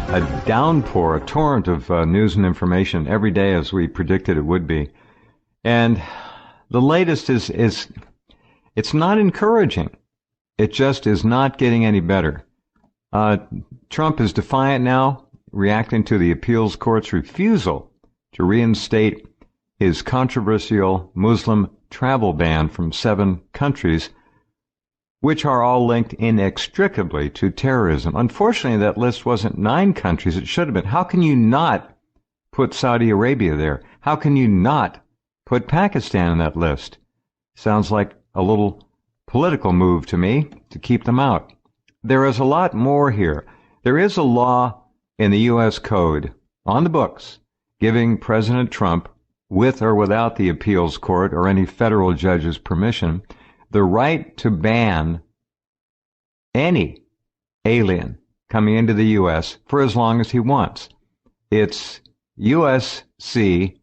a downpour, a torrent of news and information every day as we predicted it would be. And the latest is it's not encouraging. It just is not getting any better. Trump is defiant now, reacting to the appeals court's refusal to reinstate his controversial Muslim travel ban from 7 countries, which are all linked inextricably to terrorism. Unfortunately, that list wasn't 9 countries. It should have been. How can you not put Saudi Arabia there? How can you not put Pakistan in that list? Sounds like a little political move to me to keep them out. There is a lot more here. There is a law in the U.S. Code on the books giving President Trump, with or without the appeals court or any federal judge's permission, the right to ban any alien coming into the U.S. for as long as he wants. It's USC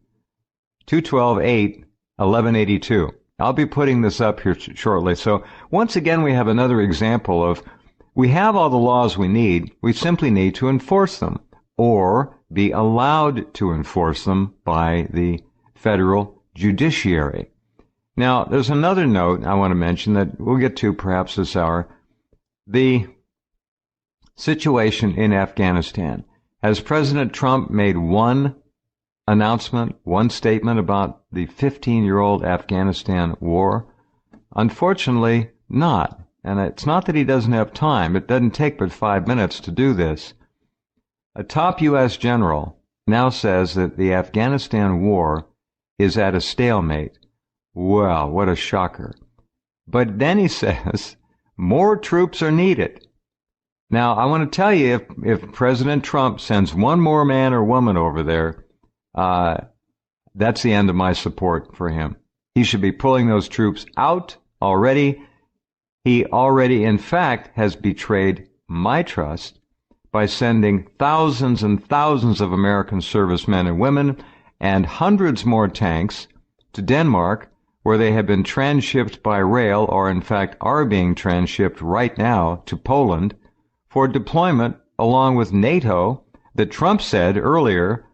212-8-1182. I'll be putting this up here shortly. So once again, we have another example of we have all the laws we need. We simply need to enforce them or be allowed to enforce them by the federal judiciary. Now, there's another note I want to mention that we'll get to perhaps this hour. The situation in Afghanistan. Has President Trump made one announcement, one statement about the 15-year-old Afghanistan war? Unfortunately, not. And it's not that he doesn't have time. It doesn't take but 5 minutes to do this. A top U.S. general now says that the Afghanistan war is at a stalemate. Well, what a shocker. But then he says more troops are needed. Now, I want to tell you, if President Trump sends one more man or woman over there, that's the end of my support for him. He should be pulling those troops out already. He already, in fact, has betrayed my trust by sending thousands and thousands of American servicemen and women and hundreds more tanks to Denmark, where they have been transshipped by rail, or in fact are being transshipped right now to Poland for deployment along with NATO that Trump said earlier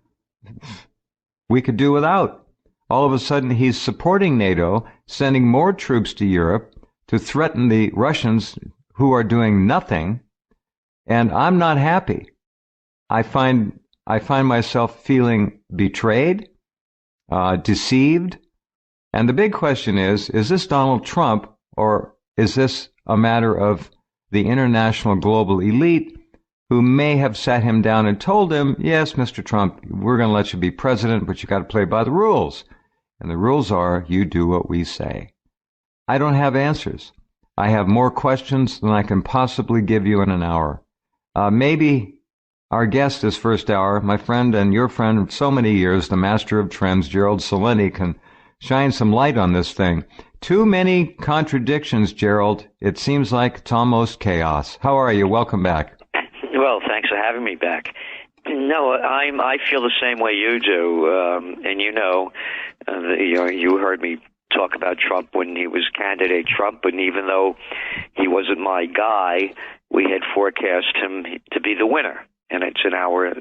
we could do without. All of a sudden he's supporting NATO, sending more troops to Europe to threaten the Russians who are doing nothing, and I'm not happy. I find myself feeling betrayed, deceived, and the big question is this Donald Trump, or is this a matter of the international global elite who may have sat him down and told him, yes, Mr. Trump, we're going to let you be president, but you got to play by the rules. And the rules are you do what we say. I don't have answers. I have more questions than I can possibly give you in an hour. Maybe our guest this first hour, my friend and your friend of so many years, the master of trends, Gerald Celente, can shine some light on this thing. Too many contradictions, Gerald. It seems like it's almost chaos. How are you? Welcome back. Well, thanks for having me back. No, I feel the same way you do, and you heard me talk about Trump when he was candidate Trump, and even though he wasn't my guy, we had forecast him to be the winner, and it's in our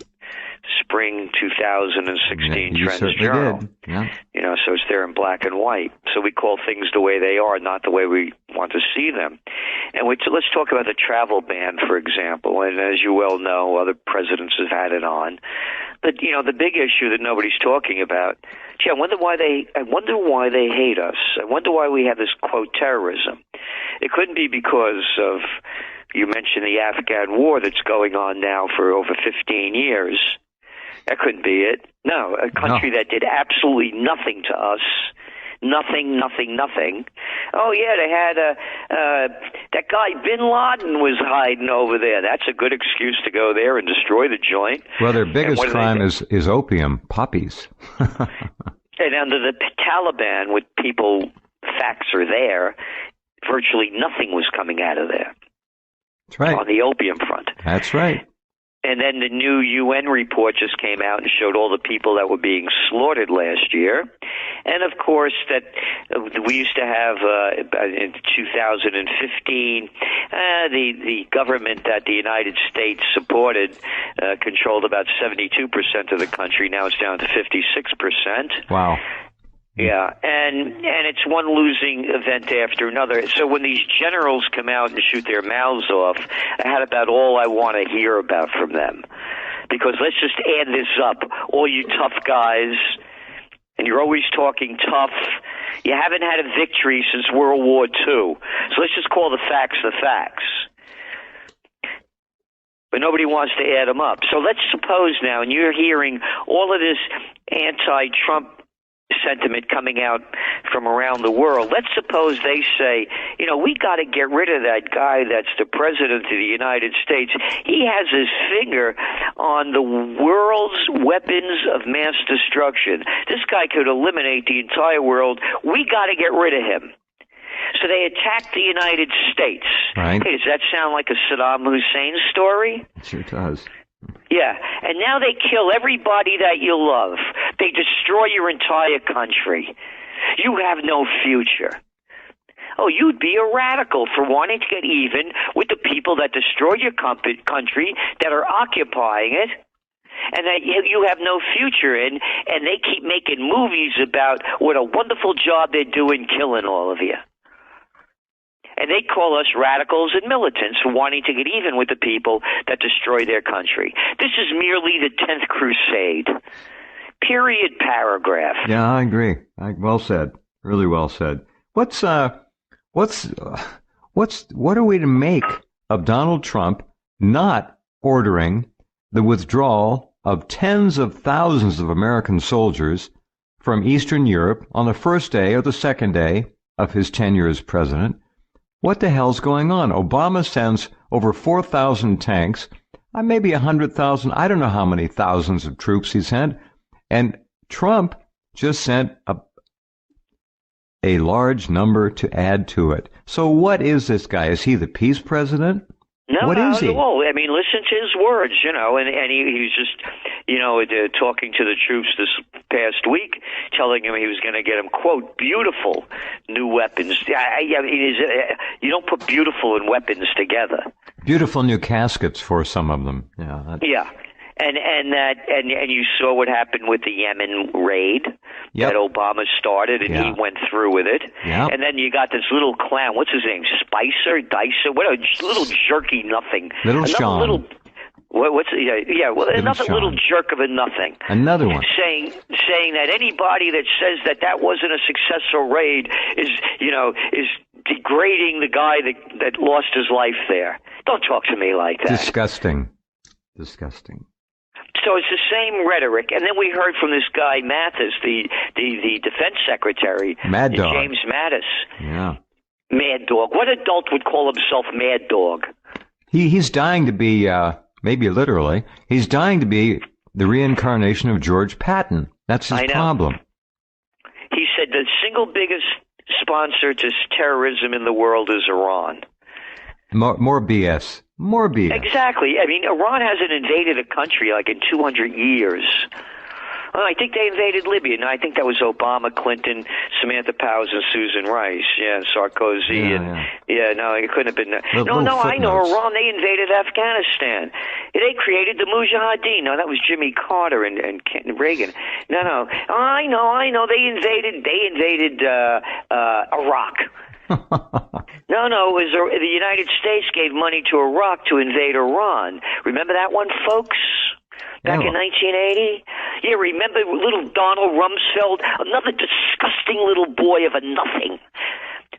spring 2016 Trends Journal. Yeah. So it's there in black and white. So we call things the way they are, not the way we want to see them. And let's talk about the travel ban, for example. And as you well know, other presidents have had it on. But the big issue that nobody's talking about. Gee, I wonder why they hate us. I wonder why we have this quote terrorism. It couldn't be because of, you mentioned the Afghan war that's going on now for over 15 years. That couldn't be it. No, a country that did absolutely nothing to us. Nothing. Oh, yeah, they had that guy Bin Laden was hiding over there. That's a good excuse to go there and destroy the joint. Well, their biggest crime is opium, poppies. And under the Taliban, with people, facts are there, virtually nothing was coming out of there. That's right. On the opium front. That's right. And then the new UN report just came out and showed all the people that were being slaughtered last year. And of course, that we used to have in 2015, the government that the United States supported controlled about 72% of the country. Now it's down to 56%. Wow. Yeah, and it's one losing event after another. So when these generals come out and shoot their mouths off, I had about all I want to hear about from them. Because let's just add this up, all you tough guys, and you're always talking tough. You haven't had a victory since World War II. So let's just call the facts the facts. But nobody wants to add them up. So let's suppose now, and you're hearing all of this anti-Trump sentiment coming out from around the world. Let's suppose they say, we got to get rid of that guy that's the president of the United States. He has his finger on the world's weapons of mass destruction. This guy could eliminate the entire world. We got to get rid of him. So they attacked the United States. Right. Hey, does that sound like a Saddam Hussein story? It sure does. Yeah, and now they kill everybody that you love. They destroy your entire country. You have no future. Oh, you'd be a radical for wanting to get even with the people that destroy your country, that are occupying it, and that you have no future in, and they keep making movies about what a wonderful job they're doing killing all of you. And they call us radicals and militants for wanting to get even with the people that destroy their country. This is merely the 10th crusade. Period, paragraph. Yeah, I agree. Well said. Really well said. What are we to make of Donald Trump not ordering the withdrawal of tens of thousands of American soldiers from Eastern Europe on the first day or the second day of his tenure as president? What the hell's going on? Obama sends over 4,000 tanks, maybe 100,000. I don't know how many thousands of troops he sent. And Trump just sent a large number to add to it. So what is this guy? Is he the peace president? No, what is he? Well, I mean, listen to his words, and he was just, talking to the troops this past week, telling him he was going to get them, quote, beautiful new weapons. You don't put beautiful and weapons together. Beautiful new caskets for some of them. Yeah. Yeah. And you saw what happened with the Yemen raid that Obama started, and he went through with it. Yep. And then you got this little clown. What's his name? Dicer? What a little jerky nothing. Little Sean. Another little jerk of a nothing. Another one. Saying that anybody that says that wasn't a successful raid is degrading the guy that lost his life there. Don't talk to me like that. Disgusting. So it's the same rhetoric. And then we heard from this guy, Mattis, the defense secretary, Mad Dog. James Mattis. Yeah. Mad Dog. What adult would call himself Mad Dog? He's dying to be, maybe literally, he's dying to be the reincarnation of George Patton. That's his problem. He said the single biggest sponsor to terrorism in the world is Iran. More BS. More BS. Exactly. I mean, Iran hasn't invaded a country like in 200 years. Well, I think they invaded Libya. No, I think that was Obama, Clinton, Samantha Powers, and Susan Rice. Yeah, Sarkozy. No, it couldn't have been that. I know Iran. They invaded Afghanistan. They created the Mujahideen. No, that was Jimmy Carter and Reagan. No. I know. They invaded Iraq. No, it was the United States gave money to Iraq to invade Iran. Remember that one, folks? Back in 1980? Yeah, remember little Donald Rumsfeld? Another disgusting little boy of a nothing.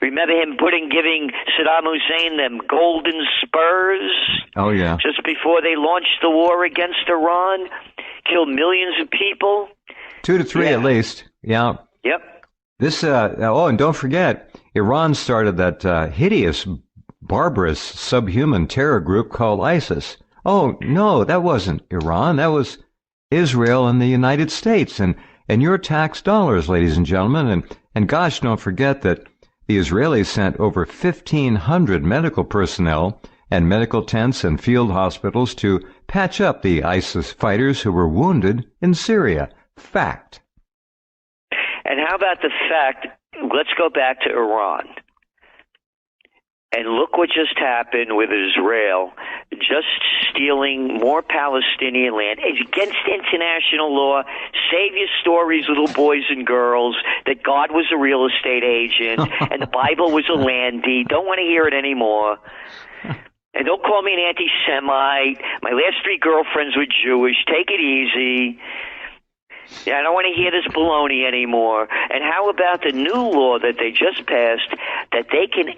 Remember him giving Saddam Hussein them golden spurs? Oh, yeah. Just before they launched the war against Iran? Killed millions of people? 2 to 3 at least. Yeah. Yep. This, and don't forget, Iran started that hideous, barbarous, subhuman terror group called ISIS. Oh, no, that wasn't Iran. That was Israel and the United States and your tax dollars, ladies and gentlemen. And gosh, don't forget that the Israelis sent over 1,500 medical personnel and medical tents and field hospitals to patch up the ISIS fighters who were wounded in Syria. Fact. And how about the fact, let's go back to Iran. And look what just happened with Israel, just stealing more Palestinian land. It's against international law. Save your stories, little boys and girls, that God was a real estate agent and the Bible was a land deed. Don't want to hear it anymore. And don't call me an anti-Semite. My last 3 girlfriends were Jewish. Take it easy. Yeah, I don't want to hear this baloney anymore. And how about the new law that they just passed that they can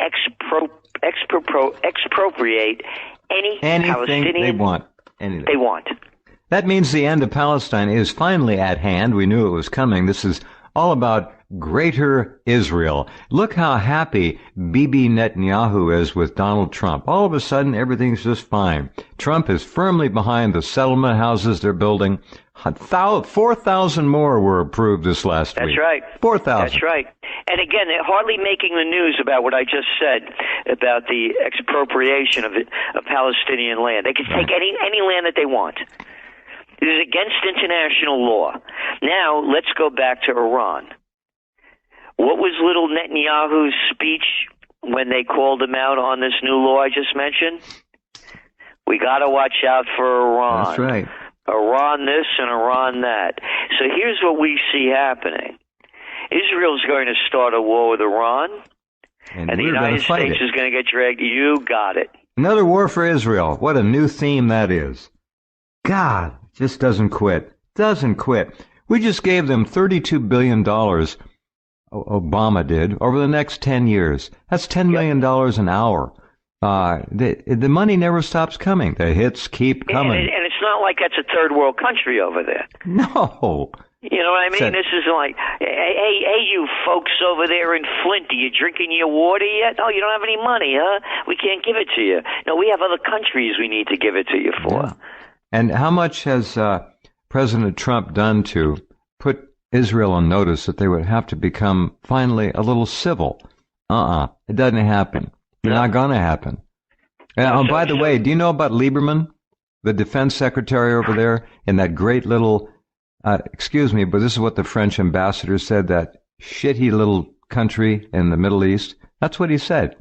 expropriate anything Palestinian they want. Anything they want. That means the end of Palestine is finally at hand. We knew it was coming. This is all about Greater Israel. Look how happy Bibi Netanyahu is with Donald Trump. All of a sudden, everything's just fine. Trump is firmly behind the settlement houses they're building. 4,000 more were approved this last week. That's right. 4,000. That's right. And again, they're hardly making the news about what I just said about the expropriation of Palestinian land. They can take any land that they want. It is against international law. Now, let's go back to Iran. What was little Netanyahu's speech when they called him out on this new law I just mentioned? We got to watch out for Iran. That's right. Iran this and Iran that. So here's what we see happening. Israel's going to start a war with Iran, and the United States is going to get dragged. You got it. Another war for Israel. What a new theme that is. God, just doesn't quit. Doesn't quit. We just gave them $32 billion, Obama did, over the next 10 years. That's $10 million an hour. The money never stops coming. The hits keep coming. And it's not like that's a third world country over there. No. You know what I mean? This is like, hey, you folks over there in Flint, are you drinking your water yet? Oh, you don't have any money, huh? We can't give it to you. No, we have other countries we need to give it to you for. Yeah. And how much has President Trump done to put Israel on notice that they would have to become finally a little civil? It doesn't happen. It's not going to happen. And by the way, do you know about Lieberman, the defense secretary over there, in that great little, excuse me, but this is what the French ambassador said, that shitty little country in the Middle East? That's what he said.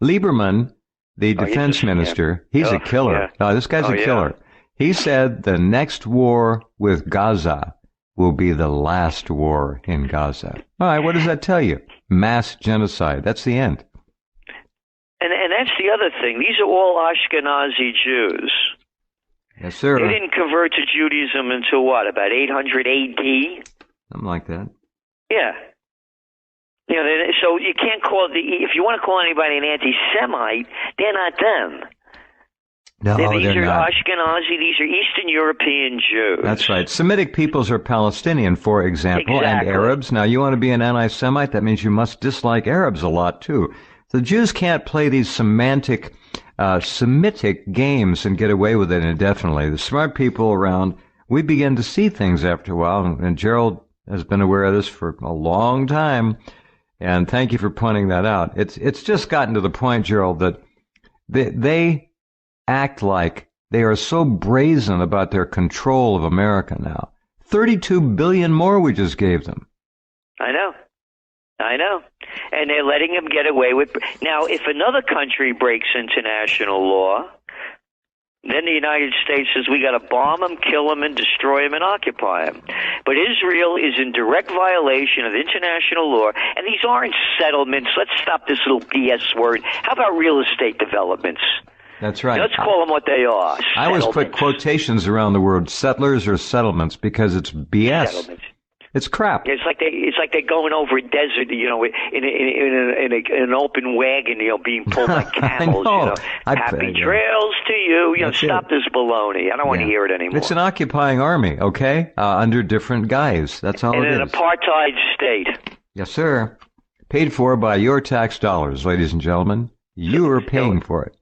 Lieberman, the defense minister, he's a killer. This guy's a killer. He said the next war with Gaza will be the last war in Gaza. All right, what does that tell you? Mass genocide. That's the end. And that's the other thing. These are all Ashkenazi Jews. Yes, sir. They didn't convert to Judaism until what, about 800 A.D.? Something like that. Yeah. You know, so you can't call if you want to call anybody an anti-Semite, they're not them. No, these are not. Ashkenazi. These are Eastern European Jews. That's right. Semitic peoples are Palestinian, for example, exactly. And Arabs. Now, you want to be an anti-Semite? That means you must dislike Arabs a lot, too. The Jews can't play these semantic, Semitic games and get away with it indefinitely. The smart people around, we begin to see things after a while, and Gerald has been aware of this for a long time, and thank you for pointing that out. It's just gotten to the point, Gerald, that they act like they are so brazen about their control of America now. 32 billion more we just gave them. I know. And they're letting them get away with. Now, if another country breaks international law, then the United States says we got to bomb them, kill them, and destroy them and occupy them. But Israel is in direct violation of international law, and these aren't settlements. Let's stop this little BS word. How about real estate developments? That's right. Let's call them what they are. I always put quotations around the word settlers or settlements because it's BS. Settlements. It's crap. It's like they're going over a desert, you know, in an open wagon, you know, being pulled by camels. I know. You know, happy trails to you. You know, stop this baloney. I don't want to hear it anymore. It's an occupying army, okay, under different guys. That's all it is. In an apartheid state. Yes, sir. Paid for by your tax dollars, ladies and gentlemen. You are paying for it.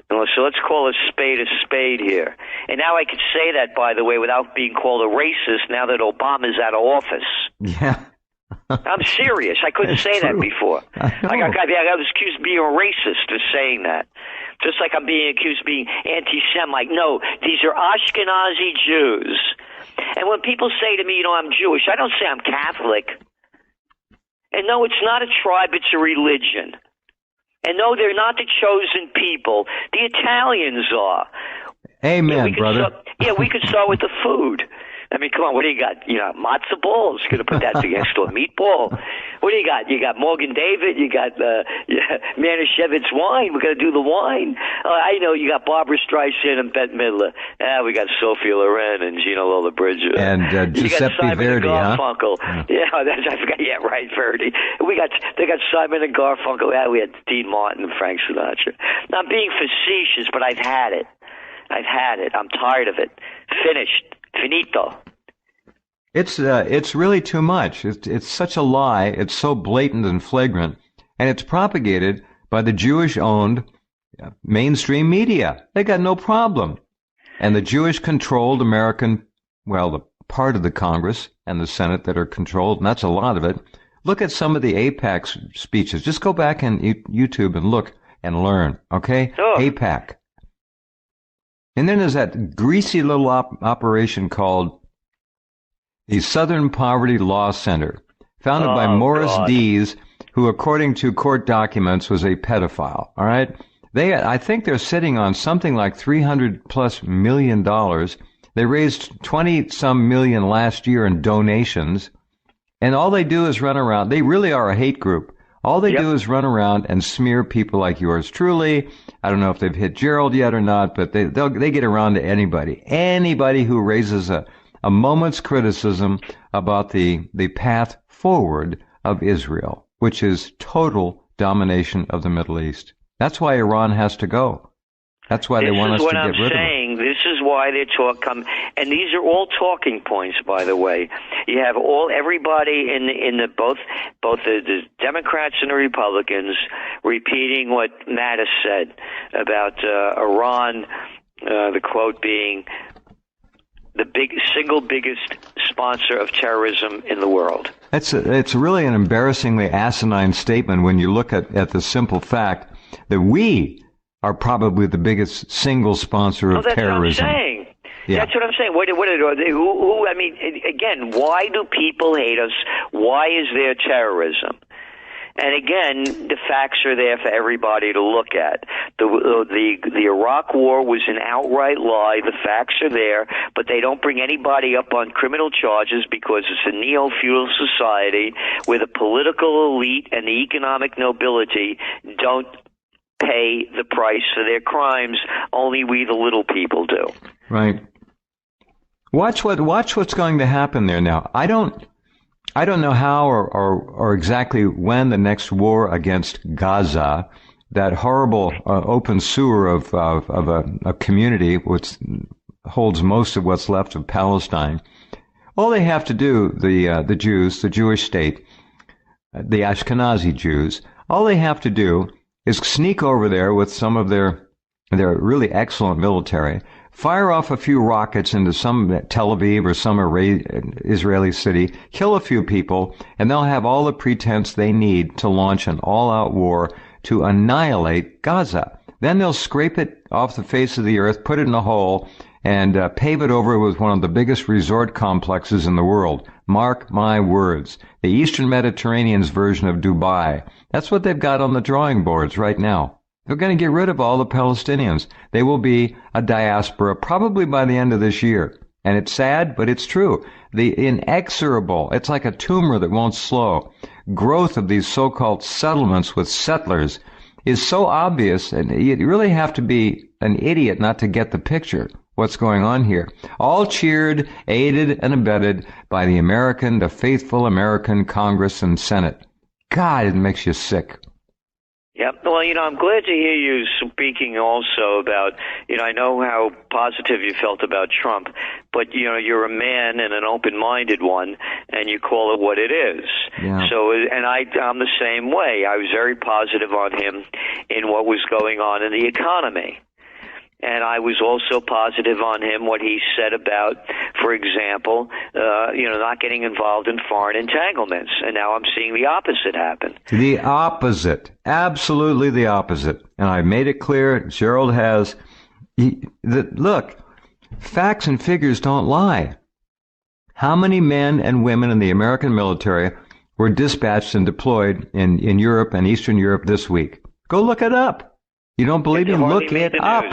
So let's call a spade here. And now I could say that, by the way, without being called a racist now that Obama's out of office. Yeah. I'm serious. I couldn't say that before. I was accused of being a racist for saying that. Just like I'm being accused of being anti-Semite. No, these are Ashkenazi Jews. And when people say to me, I'm Jewish, I don't say I'm Catholic. And no, it's not a tribe, it's a religion. And no, they're not the chosen people. The Italians are. Amen, brother. We could start with the food. I mean, come on, what do you got? Matzo balls. Going to put that next to a meatball. What do you got? You got Morgan David. You got Manischewitz wine. We're going to do the wine. I know you got Barbara Streisand and Bette Midler. We got Sophia Loren and Gina Lollobrigida. And Giuseppe Verdi, Garfunkel. Huh? Yeah, I forgot. Yeah, right, Verdi. They got Simon and Garfunkel. We had Dean Martin and Frank Sinatra. Now, I'm being facetious, but I've had it. I'm tired of it. Finished. Finito. It's really too much. It's such a lie. It's so blatant and flagrant, and it's propagated by the Jewish-owned mainstream media. They got no problem, and the Jewish-controlled American, the part of the Congress and the Senate that are controlled, and that's a lot of it. Look at some of the AIPAC speeches. Just go back on YouTube and look and learn. Okay, AIPAC. And then there's that greasy little operation called the Southern Poverty Law Center, founded by Morris Dees, who, according to court documents, was a pedophile. All right? I think they're sitting on something like $300+ million. They raised 20-some million last year in donations. And all they do is run around. They really are a hate group. All they do is run around and smear people like yours truly. I don't know if they've hit Gerald yet or not, but they get around to anybody who raises a moment's criticism about the path forward of Israel, which is total domination of the Middle East. That's why Iran has to go. That's why they want us to get rid of it. This is why they're and these are all talking points, by the way. You have everybody in the both the Democrats and the Republicans repeating what Mattis said about Iran. The quote being the single biggest sponsor of terrorism in the world. It's really an embarrassingly asinine statement when you look at the simple fact that we are probably the biggest single sponsor of terrorism. What I'm saying. Yeah. That's what I'm saying. What are they? Who? I mean, again, why do people hate us? Why is there terrorism? And again, the facts are there for everybody to look at. The Iraq War was an outright lie. The facts are there, but they don't bring anybody up on criminal charges because it's a neo-feudal society where the political elite and the economic nobility don't pay the price for their crimes. Only we, the little people, do. Right. Watch what's going to happen there now. I don't know how or exactly when the next war against Gaza, that horrible open sewer of a community which holds most of what's left of Palestine. All they have to do, the Jews, the Jewish state, the Ashkenazi Jews, all they have to do is sneak over there with some of their really excellent military, fire off a few rockets into some Tel Aviv or some Israeli city, kill a few people, and they'll have all the pretense they need to launch an all-out war to annihilate Gaza. Then they'll scrape it off the face of the earth, put it in a hole, and pave it over with one of the biggest resort complexes in the world. Mark my words. The Eastern Mediterranean's version of Dubai. That's what they've got on the drawing boards right now. They're going to get rid of all the Palestinians. They will be a diaspora probably by the end of this year. And it's sad, but it's true. The inexorable, it's like a tumor that won't slow, growth of these so-called settlements with settlers is so obvious, and you really have to be an idiot not to get the picture. What's going on here? All cheered, aided, and abetted by the faithful American Congress and Senate. God, it makes you sick. Yep. Well, I'm glad to hear you speaking also about, I know how positive you felt about Trump, but, you're a man and an open-minded one, and you call it what it is. Yeah. So, and I'm the same way. I was very positive on him in what was going on in the economy. And I was also positive on him, what he said about, for example, not getting involved in foreign entanglements. And now I'm seeing the opposite happen. The opposite. Absolutely the opposite. And I made it clear, Gerald has. Look, facts and figures don't lie. How many men and women in the American military were dispatched and deployed in Europe and Eastern Europe this week? Go look it up. You don't believe me? Look it up.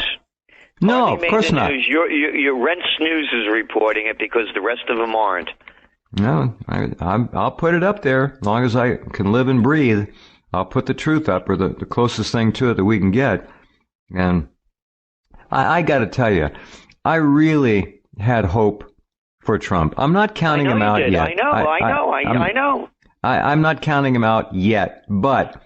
No, of course not. Your Rents News is reporting it because the rest of them aren't. No, I'll put it up there as long as I can live and breathe. I'll put the truth up, or the closest thing to it that we can get. And I got to tell you, I really had hope for Trump. I'm not counting him out yet. I know. I'm not counting him out yet, but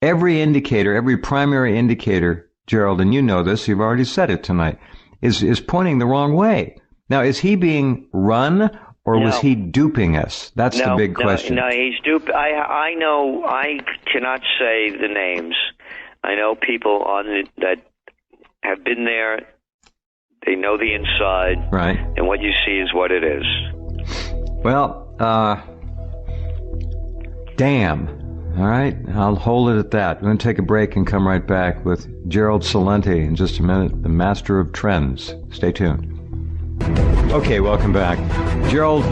every indicator, every primary indicator, Gerald, and you know this, you've already said it tonight, is pointing the wrong way. Now, is he being run, or was he duping us? That's the big question. No, he's duped. I know. I cannot say the names. I know people on it that have been there. They know the inside. Right. And what you see is what it is. Well, damn. All right, I'll hold it at that. We're going to take a break and come right back with Gerald Celente in just a minute, the master of trends. Stay tuned. Okay, welcome back. Gerald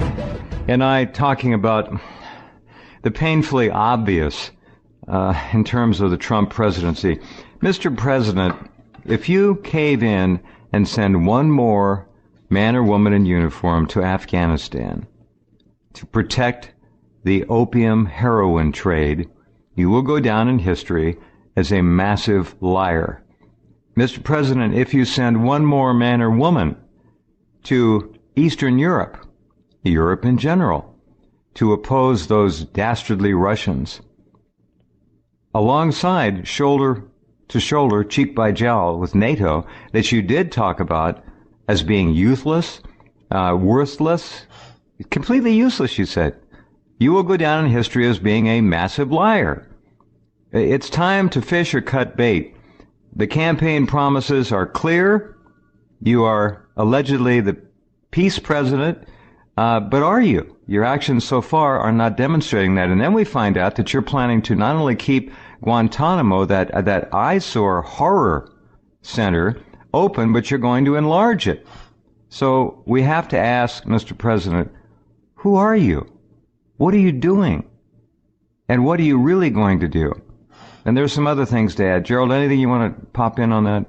and I talking about the painfully obvious in terms of the Trump presidency. Mr. President, if you cave in and send one more man or woman in uniform to Afghanistan to protect the opium heroin trade, you will go down in history as a massive liar. Mr. President, if you send one more man or woman to Eastern Europe, Europe in general, to oppose those dastardly Russians, alongside shoulder to shoulder, cheek by jowl with NATO, that you did talk about as being useless, worthless, completely useless, you said, you will go down in history as being a massive liar. It's time to fish or cut bait. The campaign promises are clear. You are allegedly the peace president, but are you? Your actions so far are not demonstrating that. And then we find out that you're planning to not only keep Guantanamo, that eyesore horror center, open, but you're going to enlarge it. So we have to ask, Mr. President, who are you? What are you doing? And what are you really going to do? And there's some other things to add. Gerald, anything you want to pop in on that?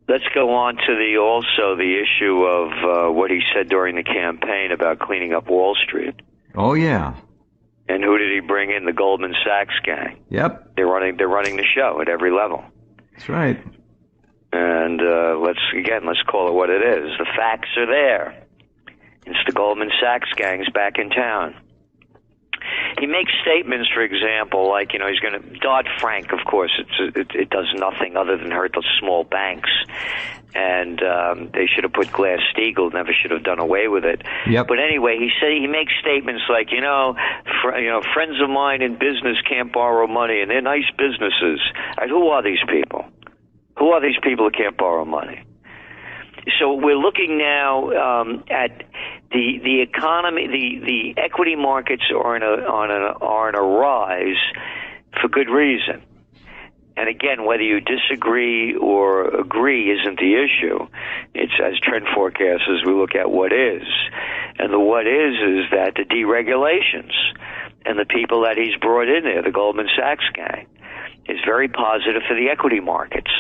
Let's go on to the issue of what he said during the campaign about cleaning up Wall Street. Oh, yeah. And who did he bring in? The Goldman Sachs gang. Yep. They're running the show at every level. That's right. And let's call it what it is. The facts are there. It's the Goldman Sachs gangs back in town. He makes statements, for example, like, he's going to, Dodd-Frank, of course, it does nothing other than hurt the small banks. And they should have put Glass-Steagall, never should have done away with it. Yep. But anyway, he makes statements like, friends of mine in business can't borrow money, and they're nice businesses. Right, who are these people? Who are these people who can't borrow money? So we're looking now at the economy. The equity markets are in a rise for good reason. And again, whether you disagree or agree isn't the issue. It's, as trend forecasters, we look at what is. And the what is that the deregulations and the people that he's brought in there, the Goldman Sachs gang, is very positive for the equity markets.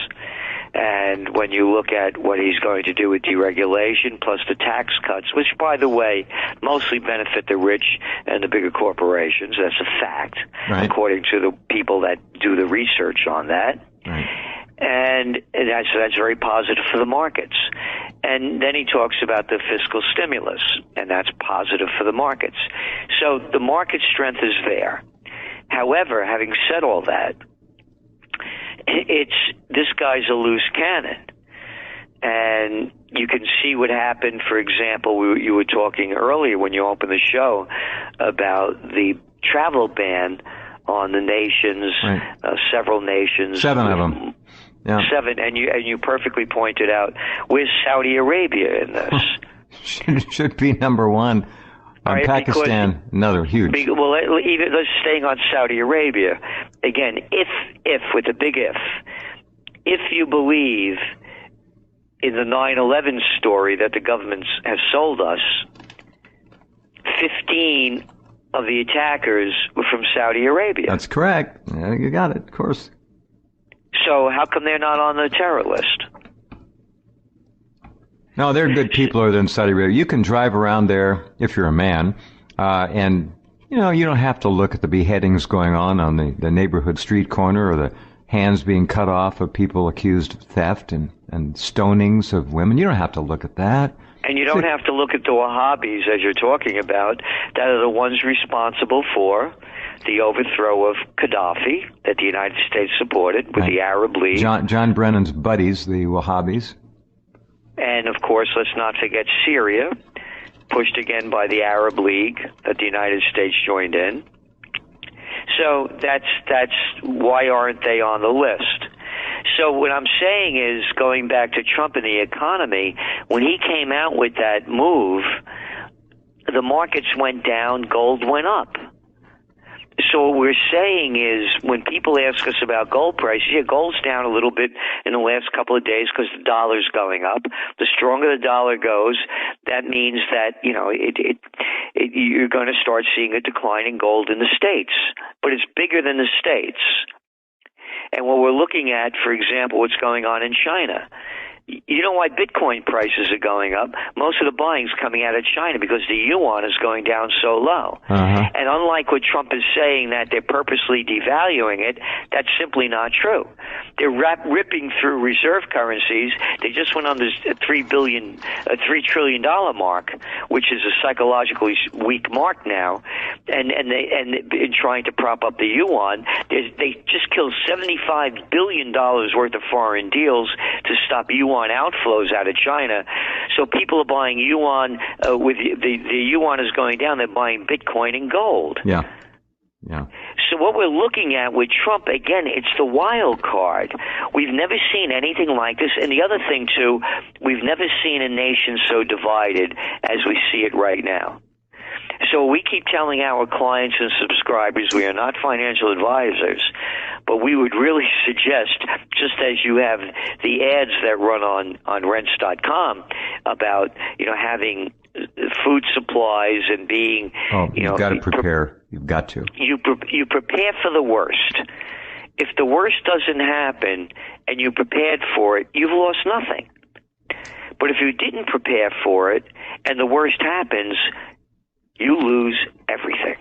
And when you look at what he's going to do with deregulation plus the tax cuts, which, by the way, mostly benefit the rich and the bigger corporations, that's a fact, right, according to the people that do the research on that. Right. And that's very positive for the markets. And then he talks about the fiscal stimulus, and that's positive for the markets. So the market strength is there. However, having said all that, this guy's a loose cannon. And you can see what happened, for example, you were talking earlier when you opened the show about the travel ban on the nations, several nations. 7 of them. Yeah. 7, and you perfectly pointed out, where's Saudi Arabia in this? should be number 1. Right, Pakistan, another huge. Well, even let's staying on Saudi Arabia again. If with a big if you believe in the 9/11 story that the government has sold us, 15 of the attackers were from Saudi Arabia. That's correct. Yeah, you got it, of course. So how come they're not on the terror list? No, they're good people over there in Saudi Arabia. You can drive around there if you're a man, and you don't have to look at the beheadings going on the neighborhood street corner, or the hands being cut off of people accused of theft and stonings of women. You don't have to look at that. And you don't have to look at the Wahhabis, as you're talking about, that are the ones responsible for the overthrow of Gaddafi that the United States supported with the Arab League. John Brennan's buddies, the Wahhabis. And, of course, let's not forget Syria, pushed again by the Arab League that the United States joined in. So that's why aren't they on the list? So what I'm saying is, going back to Trump and the economy, when he came out with that move, the markets went down, gold went up. So what we're saying is, when people ask us about gold prices, gold's down a little bit in the last couple of days because the dollar's going up. The stronger the dollar goes, that means that, you're going to start seeing a decline in gold in the States. But it's bigger than the States. And what we're looking at, for example, what's going on in China. You know why Bitcoin prices are going up? Most of the buying's coming out of China because the yuan is going down so low. Uh-huh. And unlike what Trump is saying that they're purposely devaluing it, that's simply not true. They're ripping through reserve currencies. They just went on this $3 trillion mark, which is a psychologically weak mark now. And in trying to prop up the yuan, they just killed $75 billion worth of foreign deals to stop yuan outflows out of China. So people are buying yuan, with the yuan is going down, they're buying Bitcoin and gold. Yeah. So what we're looking at with Trump, again, it's the wild card. We've never seen anything like this. And the other thing, too, we've never seen a nation so divided as we see it right now. So we keep telling our clients and subscribers we are not financial advisors, but we would really suggest, just as you have the ads that run on rents.com about, having food supplies and being, you've got to prepare. You've got to. You prepare for the worst. If the worst doesn't happen and you prepared for it, you've lost nothing. But if you didn't prepare for it and the worst happens, you lose everything.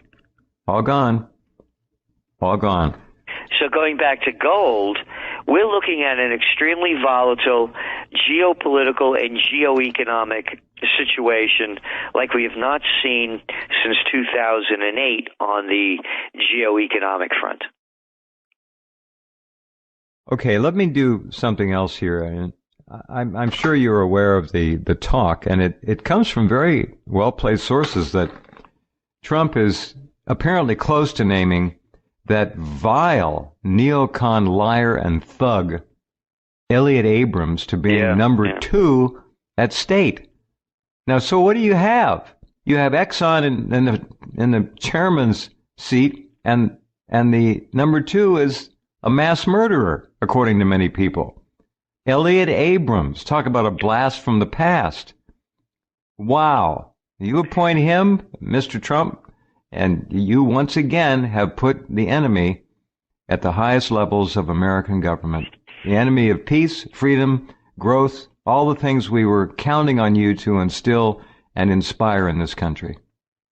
All gone. So going back to gold, we're looking at an extremely volatile geopolitical and geoeconomic situation like we have not seen since 2008 on the geoeconomic front. Okay, let me do something else here. I'm sure you're aware of the talk, and it comes from very well-placed sources that Trump is apparently close to naming that vile neocon liar and thug Elliott Abrams to being number 2 at State. Now, so what do you have? You have Exxon in the chairman's seat, and the number 2 is a mass murderer, according to many people. Elliott Abrams, talk about a blast from the past. Wow. You appoint him, Mr. Trump, and you once again have put the enemy at the highest levels of American government. The enemy of peace, freedom, growth, all the things we were counting on you to instill and inspire in this country.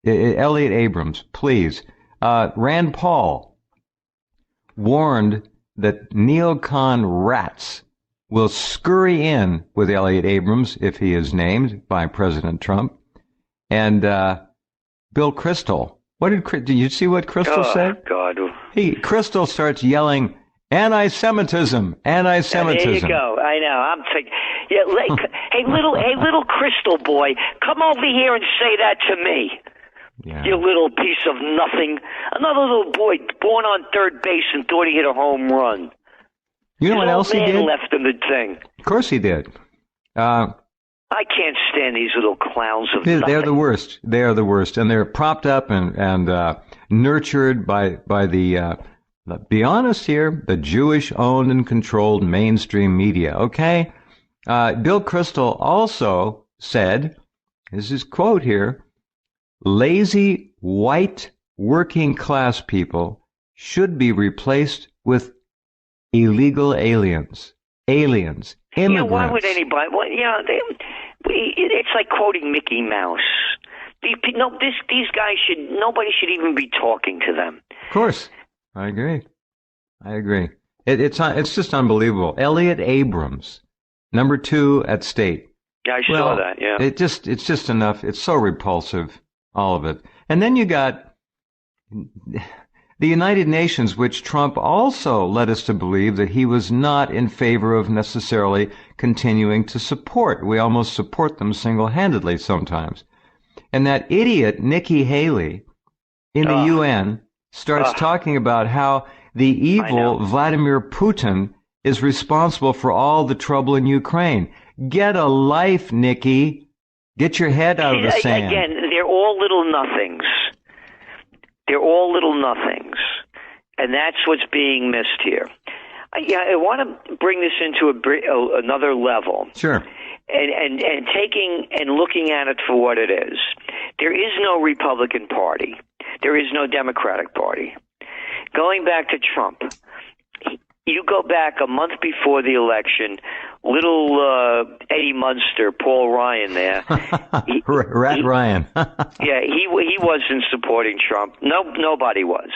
Elliott Abrams, please. Rand Paul warned that neocon rats will scurry in with Elliott Abrams if he is named by President Trump. And Bill Kristol, did you see what Kristol said? God. Kristol starts yelling, anti-Semitism. There you go. I know. I'm thinking, hey, little Kristol boy, come over here and say that to me. Yeah. You little piece of nothing. Another little boy born on third base and thought he hit a home run. You know what else he did? Left him the thing. Of course he did. I can't stand these little clowns of nothing. They're the worst. They are the worst, and they're propped up and nurtured by the. Be honest here, the Jewish-owned and controlled mainstream media. Okay, Bill Kristol also said, this is his quote here: "Lazy white working class people should be replaced with illegal aliens, immigrants." Why would anybody? Well, it's like quoting Mickey Mouse. These guys nobody should even be talking to them. Of course, I agree. It's just unbelievable. Elliot Abrams, number 2 at state. Yeah, I saw that. Yeah, it's just enough. It's so repulsive, all of it. And then you got the United Nations, which Trump also led us to believe that he was not in favor of necessarily continuing to support. We almost support them single-handedly sometimes. And that idiot Nikki Haley in the UN starts talking about how the evil Vladimir Putin is responsible for all the trouble in Ukraine. Get a life, Nikki. Get your head out of the sand. Again, they're all little nothings. They're all little nothings. And that's what's being missed here. I want to bring this into another level. Sure. And taking and looking at it for what it is. There is no Republican Party. There is no Democratic Party. Going back to Trump, you go back a month before the election, little Eddie Munster, Paul Ryan there. Ryan. Yeah, he wasn't supporting Trump. Nobody was.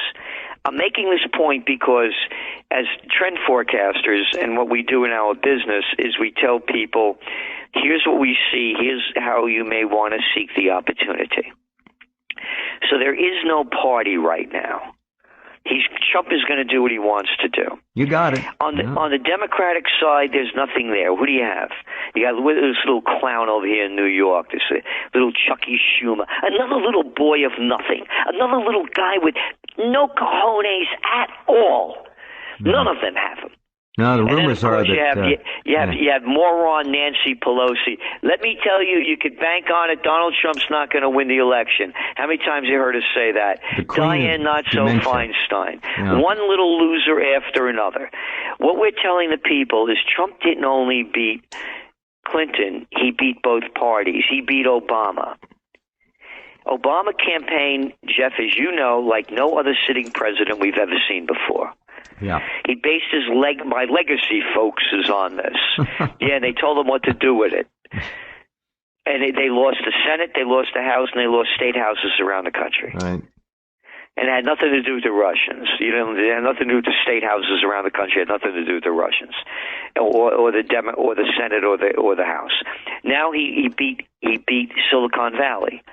I'm making this point because as trend forecasters and what we do in our business is we tell people, here's what we see, here's how you may want to seek the opportunity. So there is no party right now. Trump is going to do what he wants to do. You got it. On the Democratic side, there's nothing there. Who do you have? You got this little clown over here in New York, this little Chucky Schumer, another little boy of nothing, another little guy with no cojones at all. None of them have him. No, the rumors are that you have moron Nancy Pelosi. Let me tell you, you could bank on it. Donald Trump's not going to win the election. How many times have you heard us say that? Dianne Not-So-Feinstein. Yeah. One little loser after another. What we're telling the people is Trump didn't only beat Clinton, he beat both parties. He beat Obama. Obama campaigned, Jeff, as you know, like no other sitting president we've ever seen before. Yeah. He based my legacy folks is on this. Yeah, and they told him what to do with it. And they lost the Senate, they lost the House, and they lost state houses around the country. Right. And it had nothing to do with the Russians. It had nothing to do with the state houses around the country. It had nothing to do with the Russians, or the Senate, or the House. Now he beat Silicon Valley.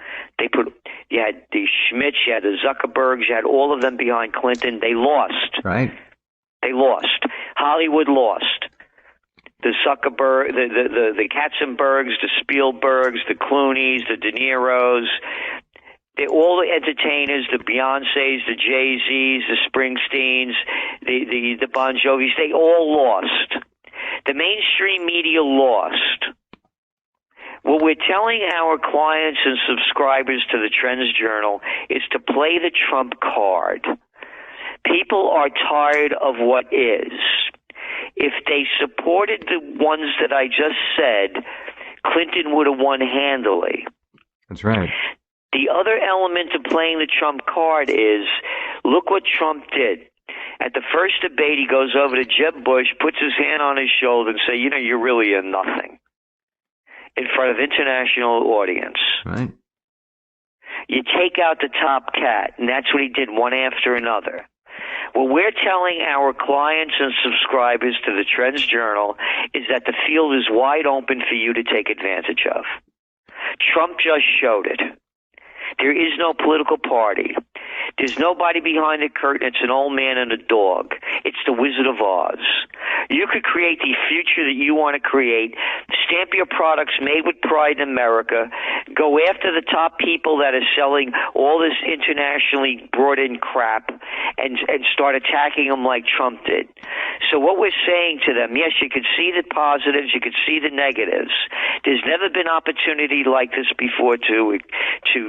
You had the Schmitz, you had the Zuckerbergs, you had all of them behind Clinton. They lost. Right. They lost. Hollywood lost. The Zuckerberg, the Katzenbergs, the Spielbergs, the Clooneys, the De Niros. All the entertainers, the Beyoncés, the Jay-Z's, the Springsteens, the Bon Jovis, they all lost. The mainstream media lost. What we're telling our clients and subscribers to the Trends Journal is to play the Trump card. People are tired of what is. If they supported the ones that I just said, Clinton would have won handily. That's right. The other element to playing the Trump card is, look what Trump did. At the first debate, he goes over to Jeb Bush, puts his hand on his shoulder and say, you're really a nothing, in front of international audience. Right. You take out the top cat, and that's what he did one after another. What we're telling our clients and subscribers to the Trends Journal is that the field is wide open for you to take advantage of. Trump just showed it. There is no political party. There's nobody behind the curtain. It's an old man and a dog. It's the Wizard of Oz. You could create the future that you want to create. Stamp your products made with pride in America. Go after the top people that are selling all this internationally brought in crap and start attacking them like Trump did. So what we're saying to them, yes, you could see the positives, you could see the negatives. There's never been opportunity like this before to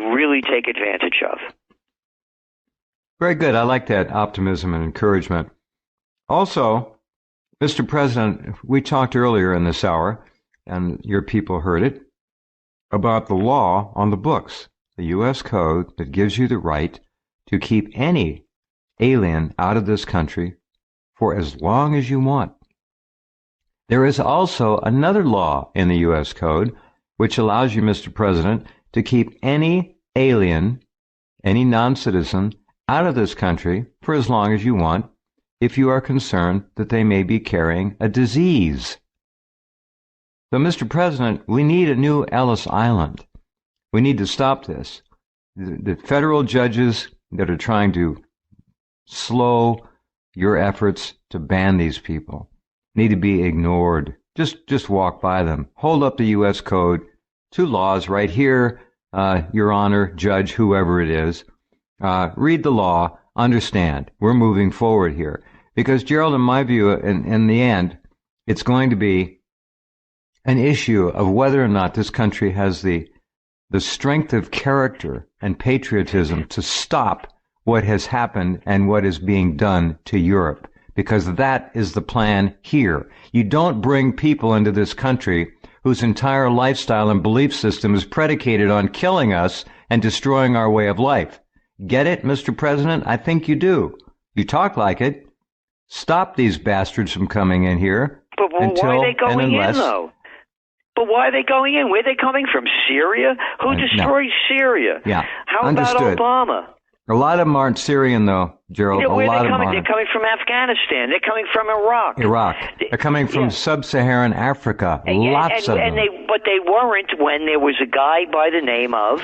really take advantage of. Very good. I like that optimism and encouragement. Also, Mr. President, we talked earlier in this hour, and your people heard it, about the law on the books, the U.S. Code that gives you the right to keep any alien out of this country for as long as you want. There is also another law in the U.S. Code which allows you, Mr. President, to keep any alien, any non-citizen, out of this country for as long as you want if you are concerned that they may be carrying a disease. So, Mr. President, we need a new Ellis Island. We need to stop this. The federal judges that are trying to slow your efforts to ban these people need to be ignored. Just walk by them. Hold up the U.S. Code, 2 laws right here, Your Honor, Judge, whoever it is. Read the law, understand. We're moving forward here. Because, Gerald, in my view, in the end, it's going to be an issue of whether or not this country has the strength of character and patriotism to stop what has happened and what is being done to Europe. Because that is the plan here. You don't bring people into this country whose entire lifestyle and belief system is predicated on killing us and destroying our way of life. Get it, Mr. President? I think you do. You talk like it. Stop these bastards from coming in here. But why are they going in, though? But why are they going in? Where are they coming from? Syria? Who destroyed Syria? Yeah. How about Obama? A lot of them aren't Syrian, though, Gerald. Yeah, where are they coming? They're coming from Afghanistan. They're coming from Iraq. They're coming from sub-Saharan Africa. Lots of them. But they weren't when there was a guy by the name of...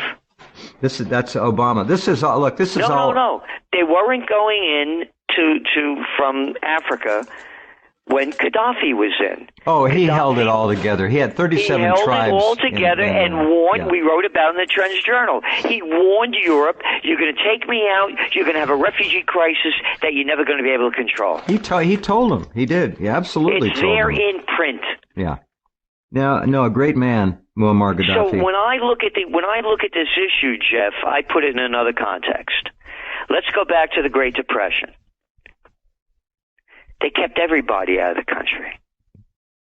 That's Obama. This is all. Look, this is all. No. They weren't going in from Africa when Gaddafi was in. Oh, he held it all together. He had 37 tribes. He held it all together and warned. Yeah. We wrote about it in the Trends Journal. He warned Europe, you're going to take me out, you're going to have a refugee crisis that you're never going to be able to control. He told them. He did. He absolutely told them. It's there in print. Yeah. No, a great man, Muammar Gaddafi. So when I look at this issue, Jeff, I put it in another context. Let's go back to the Great Depression. They kept everybody out of the country.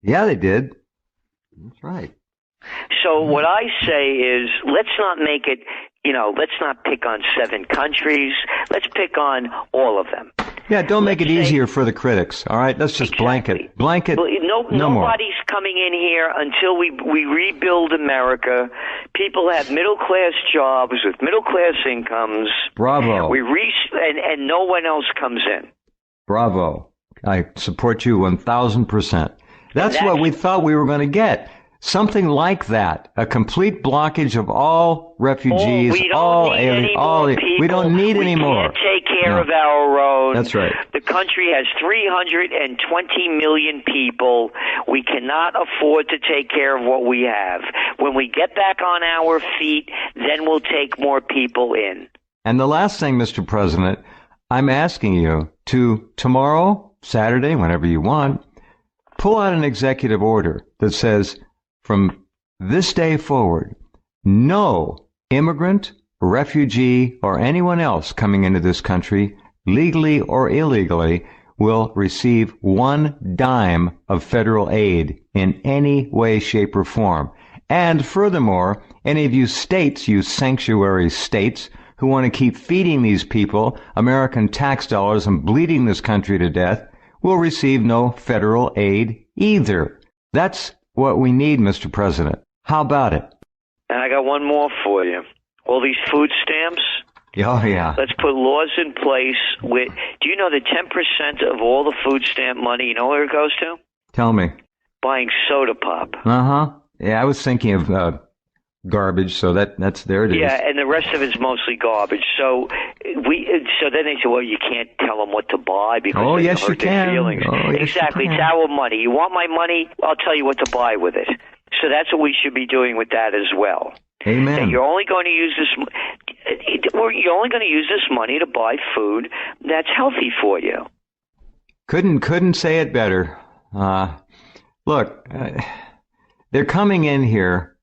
Yeah, they did. That's right. So what I say is, let's not make it, let's not pick on 7 countries. Let's pick on all of them. Yeah, don't make it easier for the critics. All right, let's just blanket. Well, nobody's coming in here until we rebuild America. People have middle-class jobs with middle-class incomes. Bravo. And no one else comes in. Bravo. I support you 1,000%. That's what we thought we were going to get. Something like that. A complete blockage of all refugees, all aliens, we don't need any more. We can't take care of our own. That's right. The country has 320 million people. We cannot afford to take care of what we have. When we get back on our feet, then we'll take more people in. And the last thing, Mr. President, I'm asking you to tomorrow, Saturday, whenever you want, pull out an executive order that says, from this day forward, no immigrant, refugee, or anyone else coming into this country, legally or illegally, will receive 1 dime of federal aid in any way, shape, or form. And furthermore, any of you states, you sanctuary states, who want to keep feeding these people American tax dollars and bleeding this country to death, will receive no federal aid either. That's what we need, Mr. President. How about it? And I got one more for you. All these food stamps. Oh, yeah. Let's put laws in place. Do you know that 10% of all the food stamp money, you know where it goes to? Tell me. Buying soda pop. Uh-huh. Yeah, I was thinking of garbage. So there it is. Yeah, and the rest of it's mostly garbage. So then they say, well, you can't tell them what to buy because they hurt their feelings. Exactly, it's our money. You want my money? I'll tell you what to buy with it. So that's what we should be doing with that as well. Amen. And you're only going to use this money to buy food that's healthy for you. Couldn't say it better. Look, they're coming in here.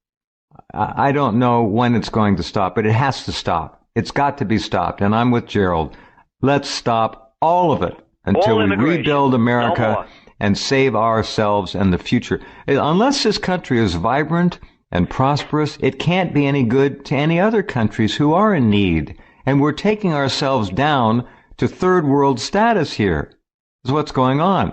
I don't know when it's going to stop, but it has to stop. It's got to be stopped. And I'm with Gerald. Let's stop all of it until we rebuild America and save ourselves and the future. Unless this country is vibrant and prosperous, it can't be any good to any other countries who are in need. And we're taking ourselves down to third world status here. Is what's going on.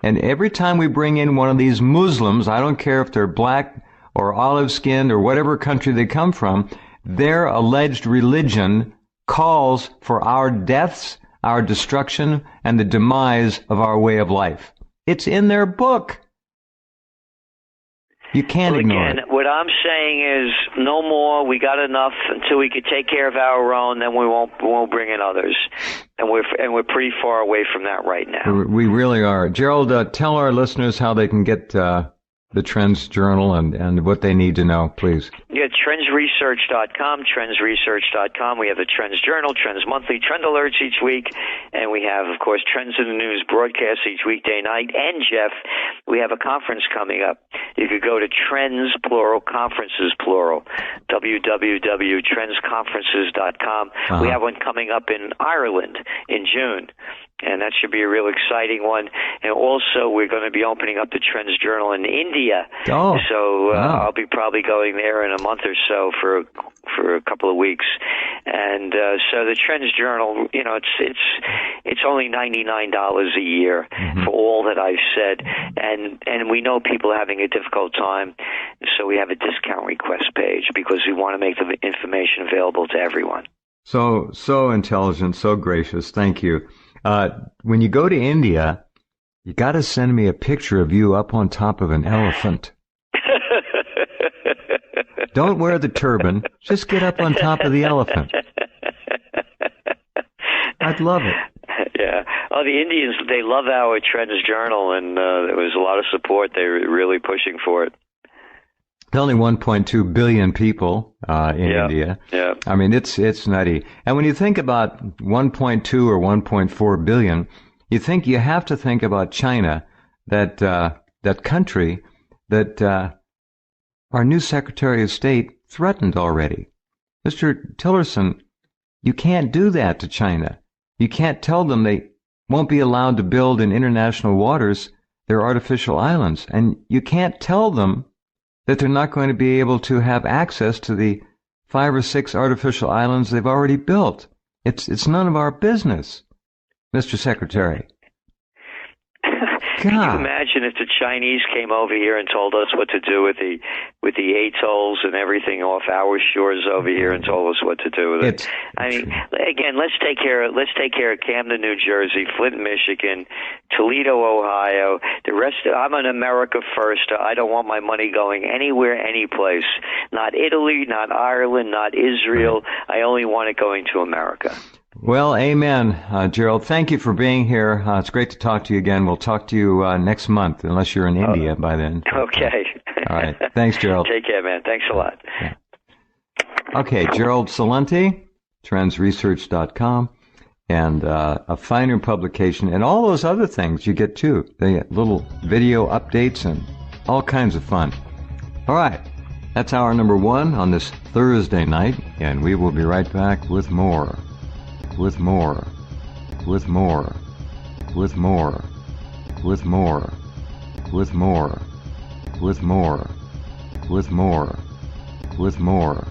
And every time we bring in one of these Muslims, I don't care if they're black or olive-skinned or whatever country they come from, their alleged religion calls for our deaths, our destruction, and the demise of our way of life. It's in their book. You can't ignore it. What I'm saying is no more. We got enough until we can take care of our own. Then we won't bring in others, and we're pretty far away from that right now. We really are. Gerald, tell our listeners how they can get the Trends Journal and what they need to know, please. Yeah, trendsresearch.com, trendsresearch.com. We have the Trends Journal, Trends Monthly, Trend Alerts each week, and we have, of course, Trends in the News broadcasts each weekday night. And, Jeff, we have a conference coming up. You could go to Trends, plural, conferences, plural, www.trendsconferences.com. We have one coming up in Ireland in June. And that should be a real exciting one. And also, we're going to be opening up the Trends Journal in India. So I'll be probably going there in a month or so for a couple of weeks. And so the Trends Journal, it's only $99 a year for all that I've said. And we know people are having a difficult time, so we have a discount request page because we want to make the information available to everyone. So intelligent, so gracious. Thank you. When you go to India, you got to send me a picture of you up on top of an elephant. Don't wear the turban. Just get up on top of the elephant. I'd love it. Yeah. Oh, the Indians, they love our Trends Journal, and there was a lot of support. They were really pushing for it. Only 1.2 billion people in India. Yeah. I mean, it's nutty. And when you think about 1.2 or 1.4 billion, you have to think about China, that country that our new Secretary of State threatened already. Mr. Tillerson, you can't do that to China. You can't tell them they won't be allowed to build in international waters their artificial islands. And you can't tell them that they're not going to be able to have access to the 5 or 6 artificial islands they've already built. It's none of our business, Mr. Secretary. Can you imagine if the Chinese came over here and told us what to do with the atolls and everything off our shores over here and told us what to do with it? I mean, again, let's take care of Camden, New Jersey, Flint, Michigan, Toledo, Ohio. The rest I'm an America first. I don't want my money going anywhere, any place. Not Italy, not Ireland, not Israel. I only want it going to America. Well, amen, Gerald. Thank you for being here. It's great to talk to you again. We'll talk to you next month, unless you're in India by then. Okay. All right. Thanks, Gerald. Take care, man. Thanks a lot. Yeah. Okay, Gerald Celente, trendsresearch.com, and a finer publication, and all those other things you get, too. They get little video updates and all kinds of fun. All right. That's hour number 1 on this Thursday night, and we will be right back with more. With more, with more, with more, with more, with more, with more, with more, with more.